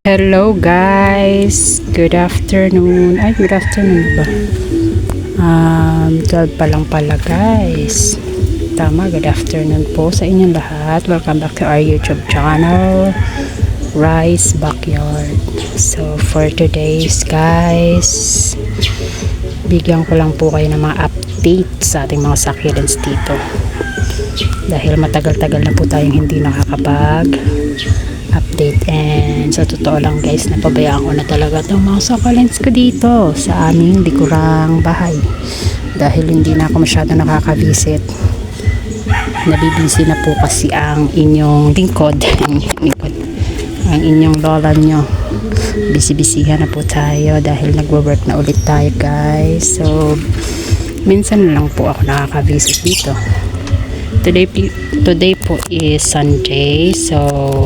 Hello guys, good afternoon. Ay, good afternoon ba? 12 pa lang pala guys. Tama, good afternoon po sa inyong lahat. Welcome back to our YouTube channel, Rice Backyard. So for today's guys, bigyan ko lang po kayo ng mga update sa ating mga succulents dito. Dahil matagal-tagal na po tayong hindi nakakapag update, and sa totoo lang guys, napabayaan ko na talaga itong mga succulents ko dito sa aming likurang bahay dahil hindi na ako masyado nakaka-visit. Nabibisi na po kasi ang inyong lingkod ang inyong lola nyo. Bisi-bisihan na po tayo dahil nagwo-work na ulit tayo guys, so minsan lang po ako nakaka-visit dito. Today po is Sunday, so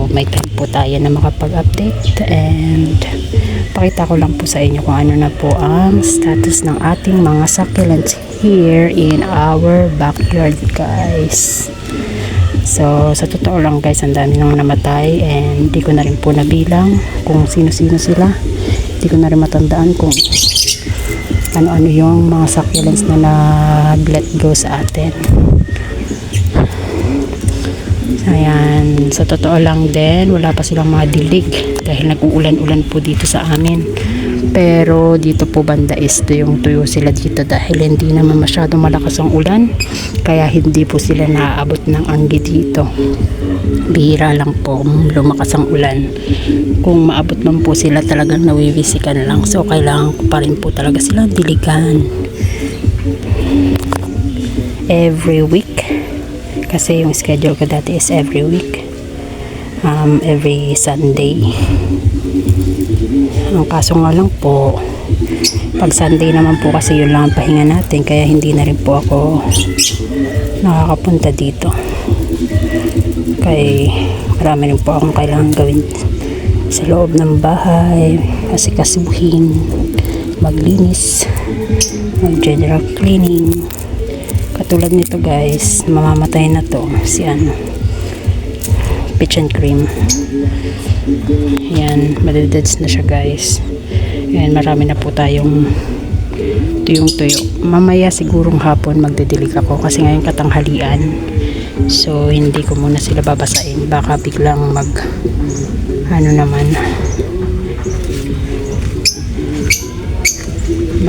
may time po tayo na makapag-update, and pakita ko lang po sa inyo kung ano na po ang status ng ating mga succulents here in our backyard guys. So sa totoo lang guys, ang dami nang namatay and di ko na rin po nabilang kung sino-sino sila. Di ko na rin matandaan kung ano-ano yung mga succulents na nag-let go sa atin. Ayan, sa totoo lang din, wala pa silang mga dilig dahil nag-uulan-ulan po dito sa amin. Pero dito po banda is tuyong-tuyo sila dito dahil hindi naman masyado malakas ang ulan, kaya hindi po sila naaabot ng anggi dito. Bihira lang po lumakas ang ulan. Kung maabot man po sila, talagang nawiwisikan lang, so kailangan ko pa rin po talaga silang diligan every week. Kasi yung schedule ko dati is every week, every Sunday. Ang kaso nga lang po, pag Sunday naman po kasi yun lang ang pahinga natin, kaya hindi na rin po ako nakakapunta dito. Kaya marami rin po akong kailangan gawin sa loob ng bahay, kasi kasibuhin, maglinis, mag-general cleaning. Katulad nito guys, mamamatay na to si peach and cream. Yan, madededs na siya guys. Yan, marami na po tayong tuyong-tuyo. Mamaya sigurong hapon magdidilig ako kasi ngayon katanghalian, so hindi ko muna sila babasain, baka biglang mag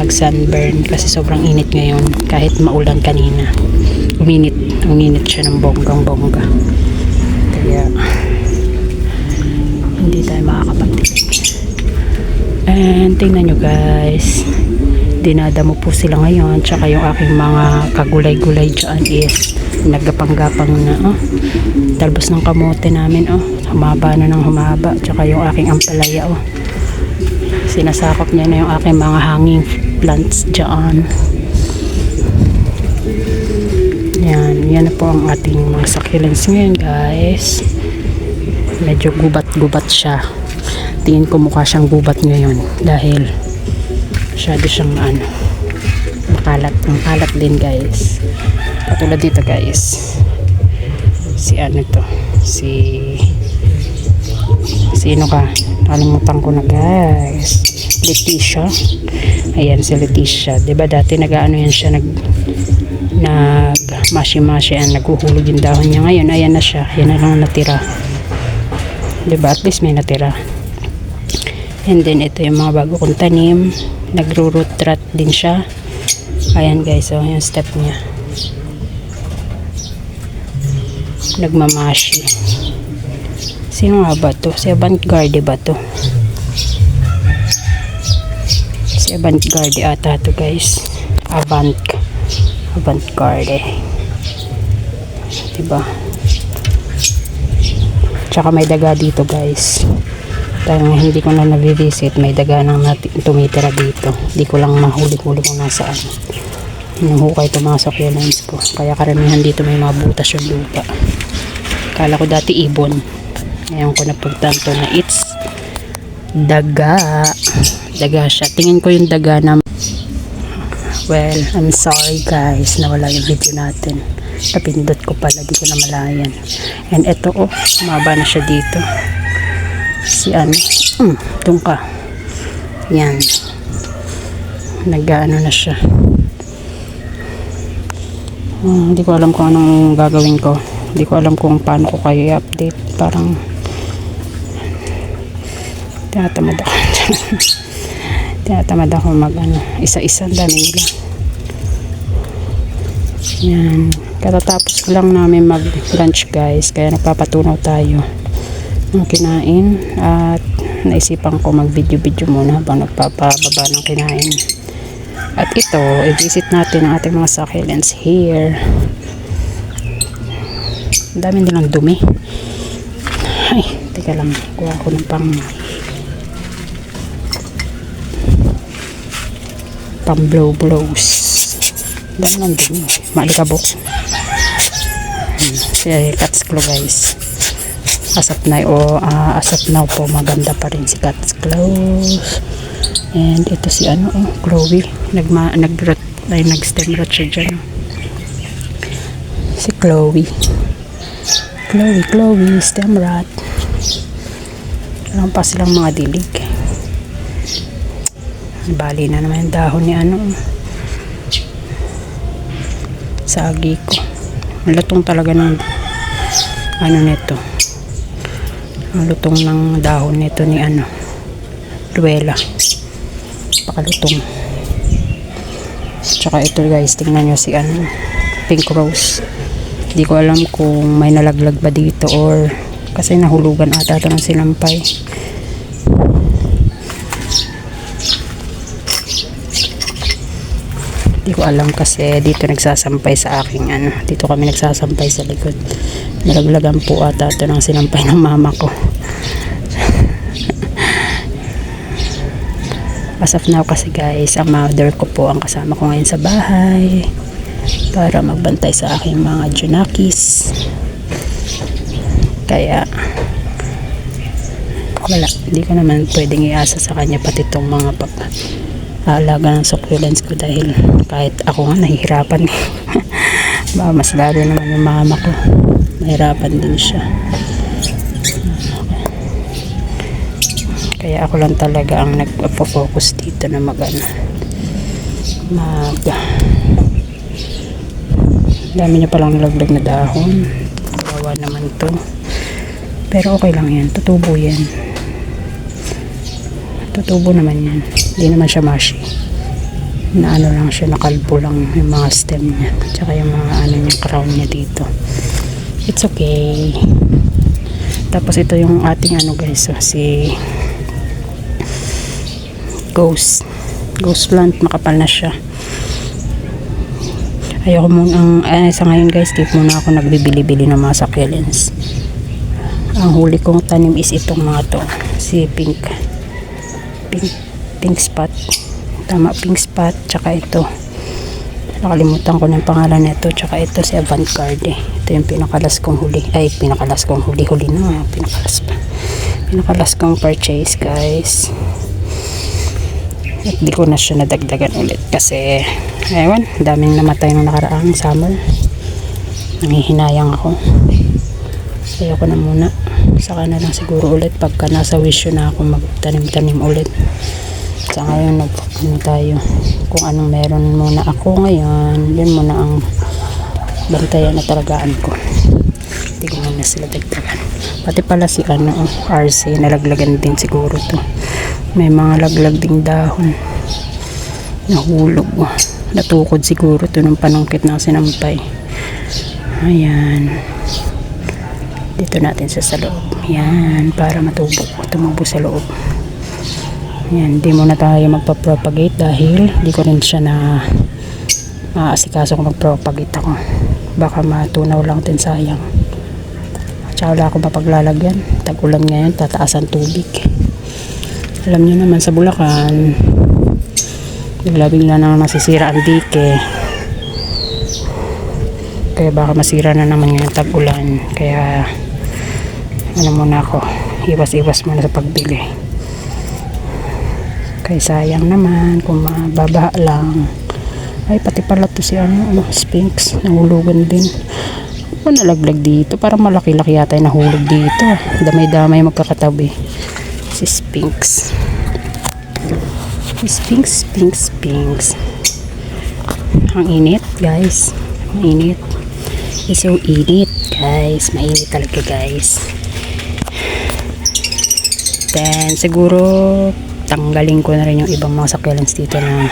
sunburn kasi sobrang init ngayon. Kahit maulan kanina, ang init siya ng bonggang-bongga, kaya hindi tayo makakapagtitig. And tingnan nyo guys, dinadamo po sila ngayon, tsaka yung aking mga kagulay-gulay dyan is nagapang-gapang na. Talbos ng kamote namin, humaba na ng humaba, tsaka yung aking ampalaya, sinasakop niya na yung aking mga hanging plants dyan. Yan na po ang ating mga succulents ngayon guys. Medyo gubat-gubat siya. Tingin ko mukha siyang gubat ngayon dahil masyado siyang makalat. Ang kalat din guys. Katulad dito guys, sino ka? Nakalimutan ko na guys. Leticia. Ayan si Leticia. Diba dati nag-ano yan siya, mashi-mashi, naghuhulog yung dahon niya. Ngayon ayan na siya. Yan na lang natira. Diba at least may natira. And then ito yung mga bago kong tanim. Nagro-root rot din siya. Ayan guys, so yung step niya. Nagmamashi. Sino nga ba to? Si Avant-Garde ba to? Si Avant-Garde ata to guys. Avant-Garde. Diba? Tsaka may daga dito guys. Talagang hindi ko na nabivisit. May daga nang tumitira dito. Hindi ko lang mahuli-huli kung nasaan. Hinuhukay ito mga succulents ko. Kaya karamihan dito may mga butas yung lupa. Kala ko dati ibon. Ngayon ko napagtanto na it's daga siya. Tingin ko yung daga na, well, I'm sorry guys, nawala yung video natin. Napindot ko pala, di ko na malayan. And eto, maba na siya dito. Si ano, doon ka. Yan. Nag-ano na siya. Hindi ko alam kung anong gagawin ko. Hindi ko alam kung paano ko kayo i-update. Parang tinatamad ako. Tinatamad ako mag ano, isa-isa, dami nila. Yan. Katatapos lang namin mag lunch guys, kaya nagpapatunaw tayo ng kinain at naisipan ko mag video muna habang nagpapababa ng kinain. At ito, i-visit natin ang ating mga succulents here. Ang dami nilang dumi. Ay, teka lang, kuha ko ng pang blows. Dami ng dumi, maalikabok. Si Cat's Claw guys, as of now po maganda pa rin si Cat's Claw. And ito si ano, Chloe, nag-stem rot siya dyan. Si Chloe stem rot. Alam pa silang mga dilig. Bali na naman yung dahon ni ano, sagi ko. Malutong talaga ng ano nito, ang lutong ng dahon nito ni ano, Luella. Pakalutong. Tsaka ito guys, tingnan nyo si ano, pink rose. Hindi ko alam kung may nalaglag ba dito or kasi nahulugan ata ito ng sinampay. Hindi ko alam kasi dito nagsasampay sa aking ano, dito kami nagsasampay sa likod. Nalaglagan po ata ito ng sinampay ng mama ko. As of now kasi guys, ang mother ko po ang kasama ko ngayon sa bahay para magbantay sa aking mga junakis. Kaya wala, hindi ko naman pwedeng iasa sa kanya pati itong mga alaga ng succulents ko dahil kahit ako nga nahihirapan. Mas lalo naman yung mama ko, mahirapan din siya. Kaya ako lang talaga ang nagpo-focus dito na dami niya palang nalaglag na dahon. Kawawa naman to, pero okay lang yan, tutubo yan. Tutubo naman yan, hindi naman siya mashi na ano lang siya, nakalbo lang yung mga stem niya tsaka yung mga ano niya, crown niya dito. It's okay. Tapos ito yung ating ano guys, so, si ghost plant, makapal na siya. Ayoko muna sa ngayon guys, di muna ako nagbibili-bili ng mga succulents. Ang huli kong tanim is itong mga to, si pink spot, tama, pink spot, tsaka ito, nakalimutan ko ng pangalan nito, tsaka ito si Avant-Garde. Ito yung pinakalas kong huli na, pinakalas kong purchase guys. At di ko na siya nadagdagan ulit kasi ayun, daming namatay nung nakaraang summer. Nangihinayang ako, ayoko na muna, saka na lang siguro ulit pagka nasa wisyo na ako magtanim-tanim ulit. Sa ngayon ano tayo, kung anong meron muna ako ngayon, yun muna ang bantayan na talagaan ko. Hindi ko muna sila dagdagan. Pati pala si ano, RC, nalaglagan din siguro to. May mga laglag ding dahon, nahulog, natukod siguro to ng panungkit ng sinampay. Ayan, dito natin sa loob, yan, para tumubo sa loob. Yan, di muna tayo magpa-propagate dahil di ko rin siya na maasikaso kung mag-propagate ako, baka matunaw lang din, sayang. Tsaka wala akong mapaglalagyan, tag-ulan ngayon, tataas ang tubig. Alam niyo naman sa Bulacan, bigla-bigla nang nasisira ang dike, kaya baka masira na naman yung tag-ulan. Kaya ano muna ako, iwas muna sa pagbili, kaya sayang naman kung mababa lang. Ay, pati pala to si ano, Sphinx, nahulugan din. Ako nalaglag dito. Parang malaki-laki yata yung nahulog dito. Damay-damay magkakatabi. Si Sphinx. Sphinx, Sphinx, Sphinx. Ang init, guys. Ang init. It's so init, guys. Mainit talaga, guys. Then, siguro, tanggalin ko na rin yung ibang mga succulents dito na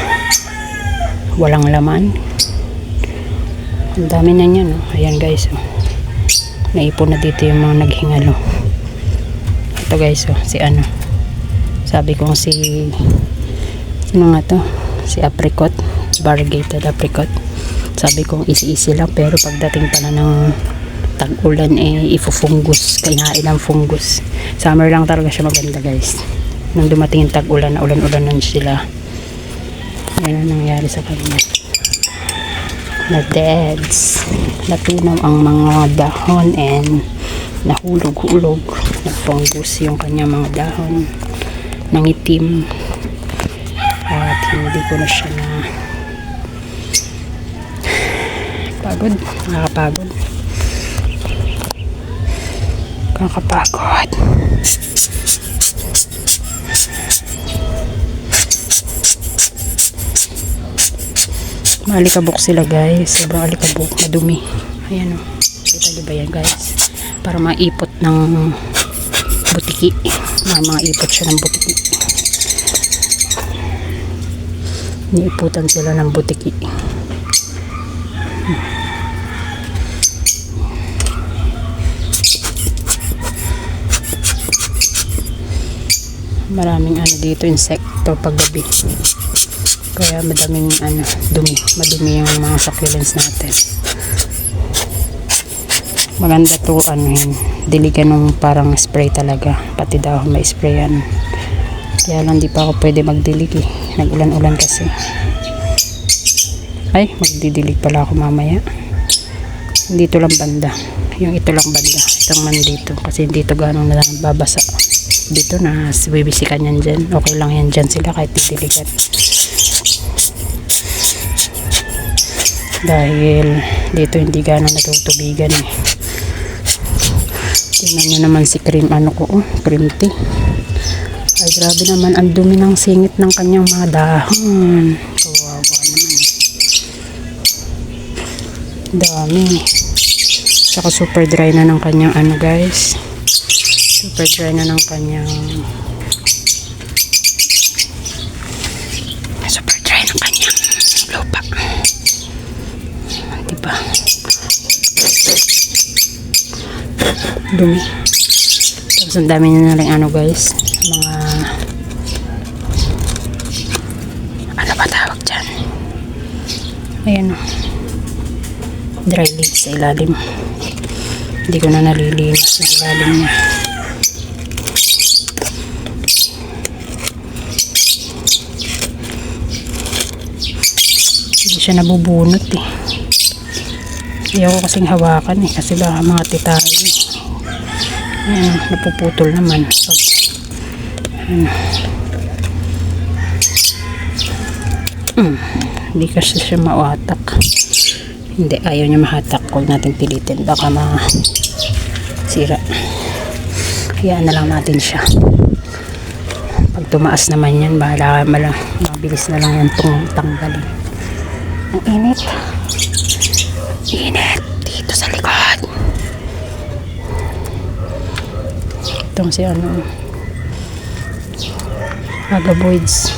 walang laman. Ang dami na niya, no? Ayan, guys. Oh. Naipon na dito yung mga naghingalo. Ito, guys. Oh. Si ano. Sabi kong sino nga to? Si apricot. Variegated apricot. Sabi kong easy lang. Pero pagdating pala ng tag-ulan, ifufungus. Kainain ng fungus. Summer lang talaga siya maganda, guys. Nung dumating yung tag-ulan, na ulan-ulanan sila. Yan ang nangyari sa kanya. Na deads. Natunaw ang mga dahon and nahulog-hulog. Nagfungus yung kanya mga dahon. Nangitim. At hindi ko na siya na pagod. Nakakapagod. Kakapagod. Maalikabok sila, guys. Sobrang alikabok. Madumi. Ayan o. Kita nyo ba yan, guys? Para maipot ng butiki. Mga ipot siya ng butiki. Niiputan sila ng butiki. Maraming ano dito, insekto paggabi. Kaya madaming madumi yung mga succulents natin. Maganda to diligan ng parang spray talaga. Pati dahon may sprayan. Kaya lang di pa ako pwede magdilig eh. Nag-ulan-ulan kasi. Ay, magdidilig pala ako mamaya. Dito lang banda. Yung ito lang banda. Itong man dito. Kasi dito ganong na lang babasa. Dito na bibisikan yan dyan. Okay lang yan dyan sila kahit didiligan. Dahil dito hindi ganong natutubigan eh. Tingnan nyo naman si cream cream tea. Ay grabe naman ang dumi ng singit ng kanyang mga dahon. Kawawa naman. Dami. Saka super dry na ng kanyang guys. Super dry na ng kanyang lupa. Diba? Dumi. Tapos ang dami na lang guys. Mga ano ba tawag dyan? Ayan o. Dry leaves sa ilalim. Hindi ko na nalilinis sa ilalim niya. Hindi siya nabubunot eh. Ayaw ko kasing hawakan eh. Kasi baka mati tayo. Ayan, napuputol naman. So, hindi kasi siya mawatak. Hindi, ayaw niya mahatak. Huwag natin pilitin. Baka masira. Hayaan na lang natin siya. Pag tumaas naman yan, bahala mabilis na lang yan tanggalin. Ang init. Init. Dito sa likod. Itong si agaboids.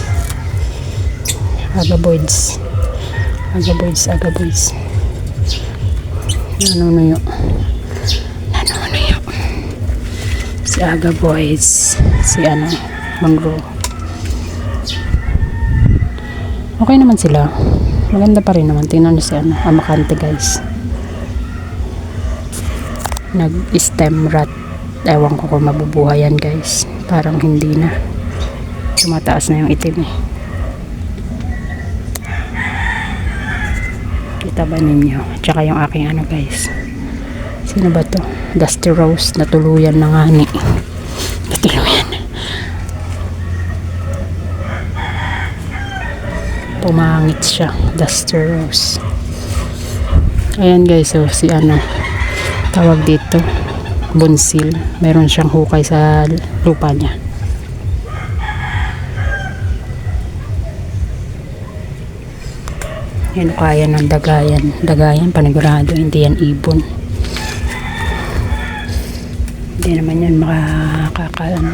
Nanunuyo. Si agaboids. Si mangrove. Okay naman sila. Maganda pa rin naman. Tingnan niyo si amakante guys. Nag-stem rot. Ewan ko kung mabubuhay yan guys. Parang hindi na. Tumataas na yung itim eh. Kita ba ninyo? Tsaka yung aking guys. Sino ba to? Dusty Rose. Natuluyan na nga ni. Natuluyan. Pumangit siya. Dusty Rose. Ayan guys. So si tawag dito, bunsil. Meron siyang hukay sa lupa niya. Yan kaya ng dagayan panigurado, hindi yan ibon. Hindi naman yan makakakaan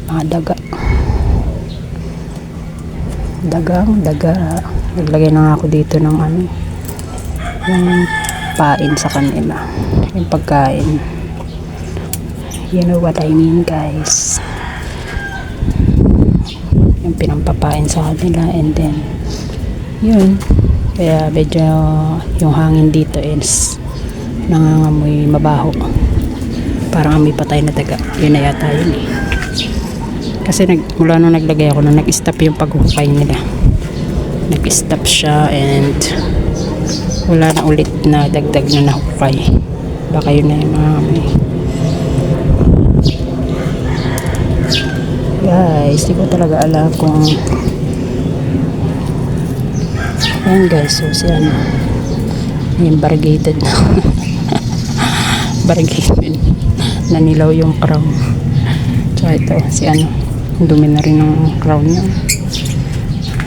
mga daga. Naglagay na nga ako dito ng yung pain sa kanila, yung pagkain. You know what I mean, guys. Yung pinampapain sa kanila, and then yun, kaya medyo yung hangin dito is nangangamoy mabaho, parang amoy patay na daga. Yun na yata yun eh, kasi mula nung naglagay ako na nag-stop yung paghukay nila, nag-stop siya, and wala na ulit na dagdag na nahukay. Baka yun na yung mga amoy. Guys, di ko talaga alam kung yan guys, so si yung variegated na variegated na nilaw yung crown. So ito si dumi na rin ng crown niya,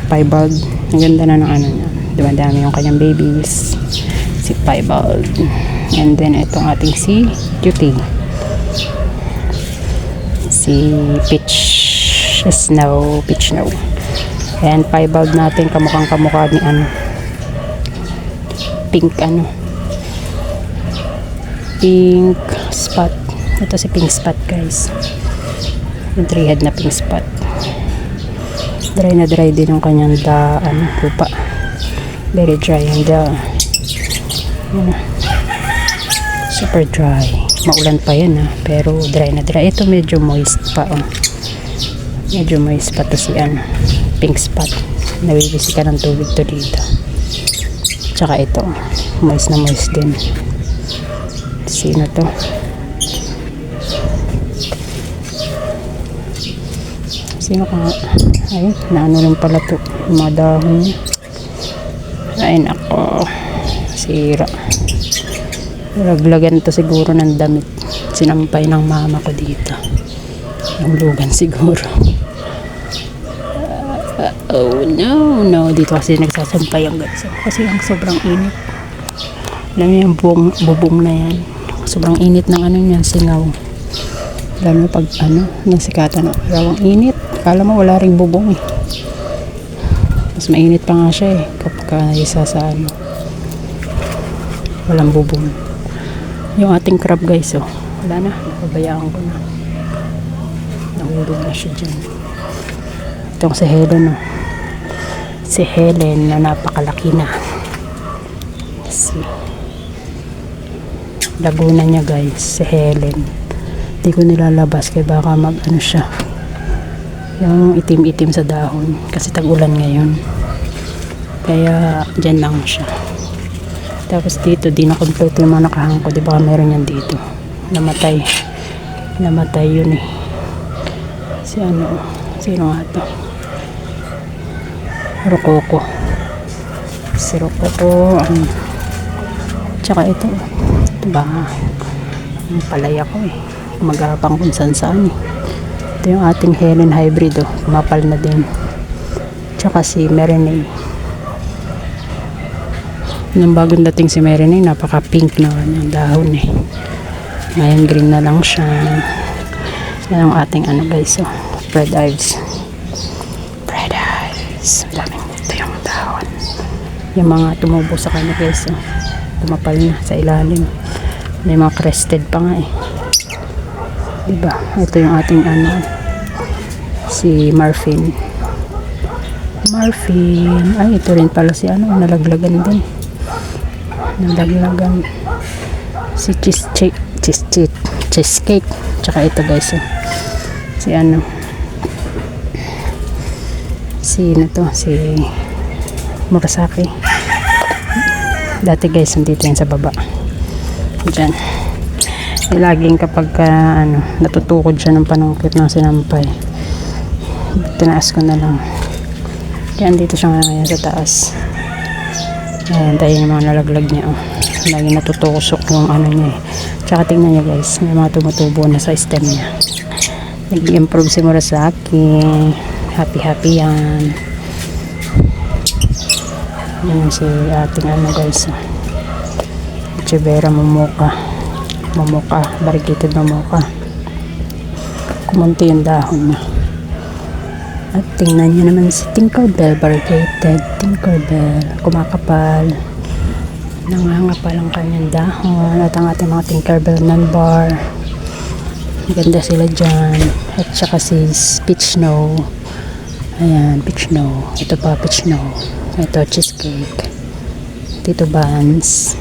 piebald. Ang ganda na ng niya, dumadami yung kanyang babies, si piebald. And then itong ating si cutie, si peach snow. And piebald natin kamukhang kamukha ni pink spot. Ito si pink spot, guys, yung 3-head na pink spot. Dry na dry din yung kanyang lupa, very dry, and super dry. Maulan pa yan pero dry na dry. Ito medyo moist pa, medyo moist pa to si pink spot. Nawibisi ka ng tubig to dito. Tsaka ito moist na moist din. Sino to? Sino ka nga? Ay, naano rin pala to, mga dahon niya. Ay nako, sira. Laglagan to siguro ng damit, sinampay ng mama ko dito. Nahulugan siguro. Oh no, dito kasi nagsasampay ang guys, kasi ang sobrang init. Alam niyo yung bubong na yan, sobrang init ng niyan, singaw. Lalo pag nasikatan ng araw, ang init. Kala mo wala ring bubong mas mainit pa nga siya kapag isa sa walang bubong. Yung ating crab, guys, wala na, napabayaan ko na, nahulog na siya dyan. Itong si Helen, si Helen na napakalaki na. Laguna niya, guys, si Helen. Hindi ko nilalabas kaya baka siya, yung itim-itim sa dahon kasi tag-ulan ngayon, kaya dyan lang siya. Tapos dito di na kompleto yung mga nakahangko, di ba meron yan dito, namatay yun sino nga to, Rokoko, si Rokoko. Tsaka ito ba yung palaya ko magapang kung saan. Ito yung ating Helen hybrid, kumapal na din. Tsaka si Merenay, yung bagong dating si Merenay, napaka pink na yung dahon ngayon green na lang siya. Yan ang ating guys, red eyes. Daming ito yung dahon, yung mga tumubo sa kanya, guys, tumapal na sa ilalim. May mga crested pa nga diba. Ito yung ating si Marfin. Ay, ito rin pala si nalaglagan din, si cheesecake. Tsaka ito, guys, si Murasaki. Dati, guys, nandito yan sa baba dyan. Laging kapag natutukod siya ng panungkit ng sinampay, tinaas ko na lang, kaya andito siya ngayon sa taas. Ayan, tayo yung mga nalaglag niya. Oh. Lagi natutusok yung ano niya eh. Tsaka tingnan niyo guys, may mga tumutubo na sa stem niya. Nag-improve si Murasaki. Happy yan. Yan si ating ano guys. Chivera Momoka. Variegated Momoka. Kumunti yung dahon niya. At tingnan niyo naman si Tinkerbell. Variegated Tinkerbell. Kumakapal. Nangangapal ang kanyang dahon. At ang ating mga Tinkerbell non-bar. Ganda sila dyan. At saka si Peach Snow. Ayan, Peach Snow. Ito pa, Peach Snow. Ito, cheesecake. Tito Buns.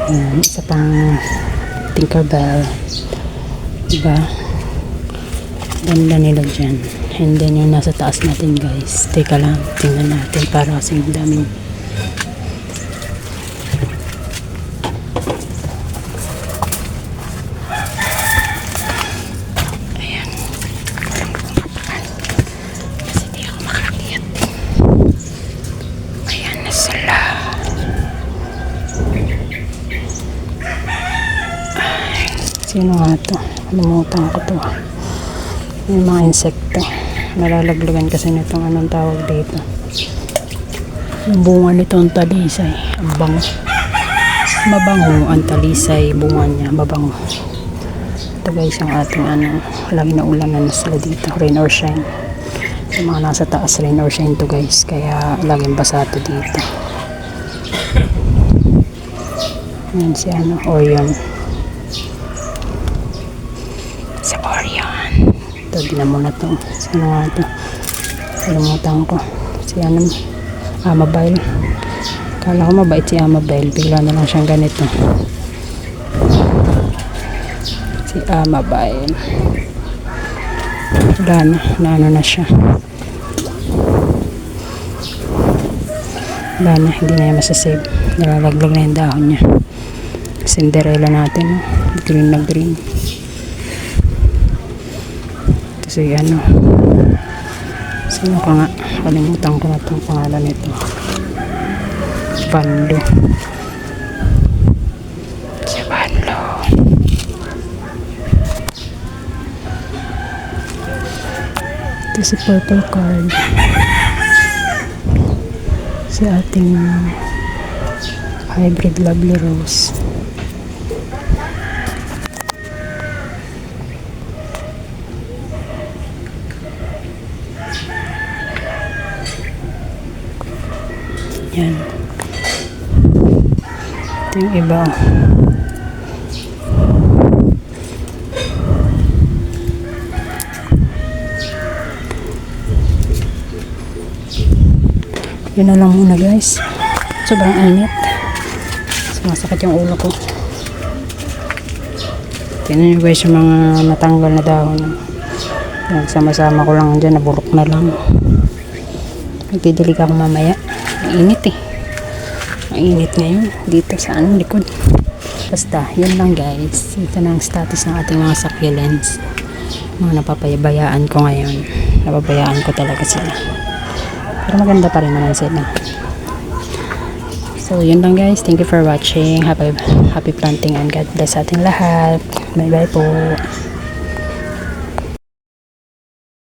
Ayan, isa pang Tinkerbell. Diba? Ganda nila dyan. And then yung nasa taas natin guys. Teka lang, tingnan natin para kasing daming. Ayan. Kasi di ako makakakit. Ayan na sila. Sino nga ito? Limutan ko to. Yung mga insekto. Nalalaglagan kasi nitong anong tawag dito. Yung bunga nito ang talisay. Ang bango. Mabango ang talisay. Bunga niya. Mabango. Ito guys yung ating ano. Lagi na ulanan na sila dito. Rain or shine. Yung mga nasa taas rain or shine to guys. Kaya laging basa to dito. Yan si ano. Orion. Si Orion. Ito, di na muna to. Sino nga ito? Kalimutan ko. Si ano, Amabile. Kala ko mabait si Amabile. Bigla na lang siyang ganito. Si Amabile. Wala na. Naano na siya. Wala na. Hindi na yung masasave. Nalalaglag na yung dahon niya. Cinderella natin. Green na green. Kasi ano, sino ka nga, kalimutan ko na itong pangalan nito. Banlo. Si Banlo. Ito si Purple Card. Si ating hybrid Lovely Rose. Yan. Ito yung iba. Yun na lang muna guys. Sobrang init. Sumasakit yung ulo ko. Tingnan nyo guys yung mga natanggal na dahon. Nagsama-sama ko lang dyan. Nabulok na lang. Nagdidilig ako mamaya. Mainit eh. Mainit ngayon dito sa anong likod. Basta, yun lang guys. Ito na ang status ng ating mga succulents. Mga napapabayaan ko ngayon. Napabayaan ko talaga sila. Pero maganda pa rin naman sila. So, yun lang guys. Thank you for watching. Happy planting and God bless ating lahat. Bye bye po.